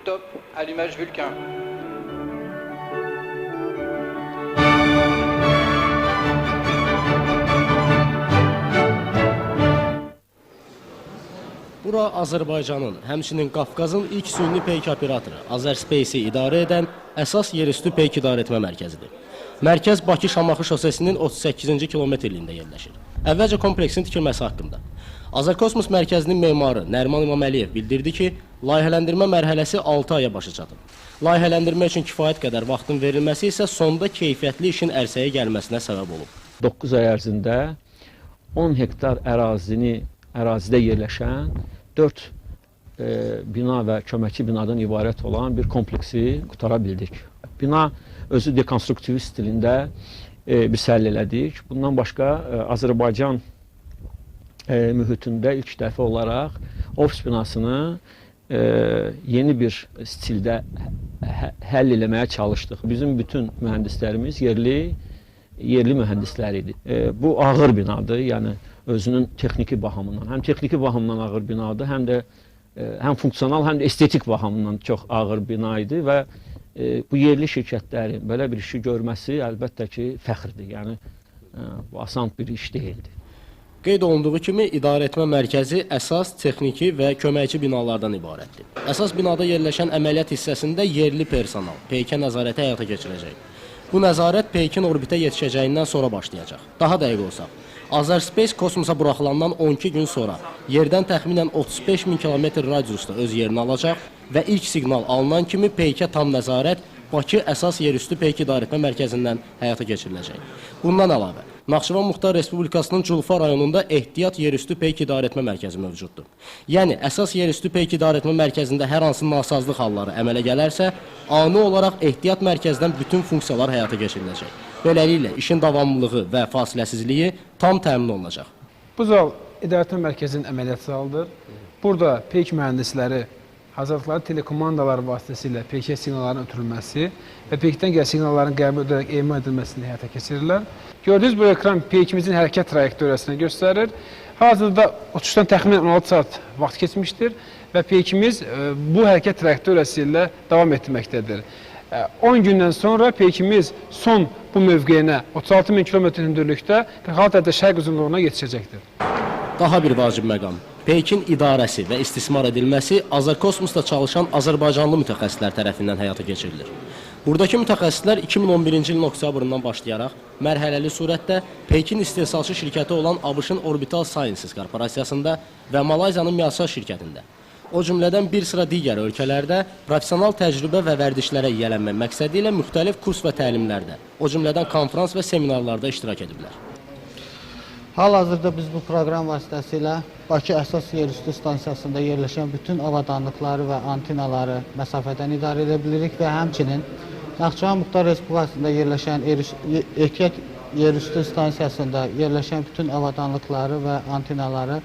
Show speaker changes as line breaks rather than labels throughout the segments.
Top, allumage Vulcain.
Bura Azərbaycanın, həmçinin Qafqazın ilk süni peyk operatoru Azerspace-i idarə edən əsas yerüstü peyk idarəetmə mərkəzidir. Mərkəz Bakı-Şamaxı şosesinin 38-ci kilometrliyində yerləşir. Əvvəlcə kompleksin tikilməsi haqqında. Azərkosmos mərkəzinin memarı Nəriman İmaməliyev bildirdi ki, layihələndirmə mərhələsi 6 aya başa çatıb. Layihələndirmə üçün kifayət qədər vaxtın verilməsi isə sonda keyfiyyətli işin ərsəyə gəlməsinə səbəb olub.
9 ay ərzində 10 hektar ərazidə yerləşən 4 bina və köməkçi binadan ibarət olan bir kompleksi qutara bildik. Bina özü dekonstruktiv stilində biz həll elədik. Bundan başqa Azərbaycan mühitində ilk dəfə olaraq ofis binasını yeni bir stildə həll eləməyə çalışdıq. Bizim bütün mühəndislərimiz yerli mühəndislər idi. Bu ağır binadır, yəni özünün texniki baxımından, həm texniki baxımından ağır binadır, həm funksional, həm də estetik baxımından çox ağır bina idi və bu yerli şirkətlərin belə bir işi görməsi əlbəttə ki, fəxrdir. Yəni bu asan bir iş deyildi.
Qeyd olunduğu kimi, idarəetmə mərkəzi əsas, texniki və köməkçi binalardan ibarətdir. Əsas binada yerləşən əməliyyat hissəsində yerli personal peykə nəzarəti həyata keçirəcək. Bu nəzarət peykin orbitə yetişəcəyindən sonra başlayacaq. Daha dəqiq olsaq, Azerspace kosmosa buraxılandan 12 gün sonra yerdən təxminən 35 min kilometr radiusda öz yerini alacaq və ilk siqnal alınan kimi peykə tam nəzarət Bakı əsas yerüstü peyk idarəetmə mərkəzindən həyata keçiriləcək. Bundan əlavə, Naxçıvan Muxtar Respublikasının Culfa rayonunda ehtiyat yerüstü peyk idarəetmə mərkəzi mövcuddur. Yəni, əsas yerüstü peyk idarəetmə mərkəzində hər hansı nasazlıq halları əmələ gələrsə, ani olaraq ehtiyat mərkəzdən bütün funksiyalar həyata keçiriləcək. Beləliklə, işin davamlılığı və fasiləsizliyi tam təmin olunacaq.
Bu zal idarəetmə mərkəzinin əməliyyat zalıdır. Burada peyk mühəndisləri hazırlıqları telekomandalar vasitəsilə peykə siqnalların ötürülməsi və peykdən gələn siqnalların qəbul edilərək emal edilməsini həyata keçirirlər. Gördüyünüz bu ekran peykimizin hərəkət trayektoriyasını göstərir. Hazırda uçuşdan təxminən 16 saat vaxt keçmişdir və peykimiz bu hərəkət trayektoriyası ilə davam etməkdədir. 10 gündən sonra peykimiz son bu mövqeyinə 36 min kilometr hündürlükdə 46 ədəd şərq uzunluğuna yetişəcəkdir.
Daha bir vacib məqam. Peykin idarəsi və istismar edilməsi Azərkosmosda çalışan Azərbaycanlı mütəxəssislər tərəfindən həyata keçirilir. Buradakı mütəxəssislər 2011-ci ilin oktyabrından başlayaraq mərhələli surətdə Peykin istehsalçı şirkəti olan ABŞ-ın Orbital Sciences korporasiyasında və Malayziyanın Miasal şirkətində, o cümlədən bir sıra digər ölkələrdə professional təcrübə və vərdişlərə yiyələnmək məqsədi ilə müxtəlif kurs və təlimlərdə, o cümlədən konfrans və seminarlarda iştirak ediblər.
Hal-hazırda biz bu proqram vasitəsilə Bakı əsas yerüstü stansiyasında yerləşən bütün avadanlıqları və antenaları məsafədən idarə edə bilirik və həmçinin Naxçıvan Muxtar Respublikasında yerləşən ehtiyat yerüstü stansiyasında yerləşən bütün avadanlıqları və antenaları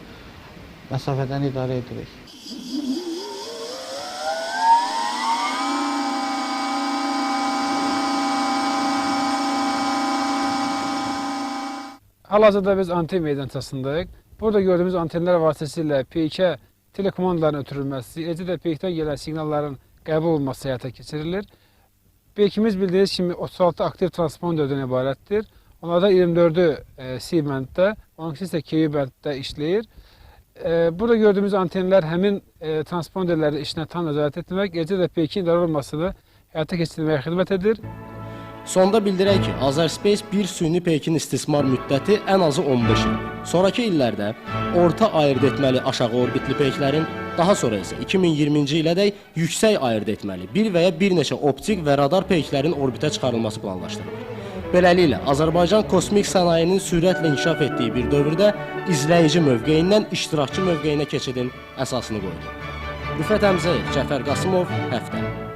məsafədən idarə edirik.
Hal-hazırda biz anten meydançasındayıq. Burada gördüyümüz antenlər vasitəsilə peykə telekomandaların ötürülməsi, eləcə də peykdən gələn siqnalların qəbul olunması həyata keçirilir. Peykimiz bildiyiniz kimi 36 aktiv transponderdən ibarətdir. Onlardan 24-ü C bənddə, 12-si isə K bənddə işləyir. Burada gördüyümüz antenlər həmin transponderlərin işinə tam nəzarət etmək, eləcə də peykin idarə olunmasını həyata keçirməyə xidmət edir.
Sonda bildirək ki, Azerspace bir süni peykin istismar müddəti ən azı 15 il. Sonraki illərdə orta ayırd etməli aşağı orbitli peyklərin, daha sonra isə 2020-ci ilədək yüksək ayırd etməli bir və ya bir neçə optik və radar peyklərin orbitə çıxarılması planlaşdırılır. Beləliklə, Azərbaycan kosmik sənayinin sürətlə inkişaf etdiyi bir dövrdə izləyici mövqeyindən iştirakçı mövqeyinə keçidin əsasını qoydu. Rüfət Əmzəyev, Cəfər Qasımov, Həftə.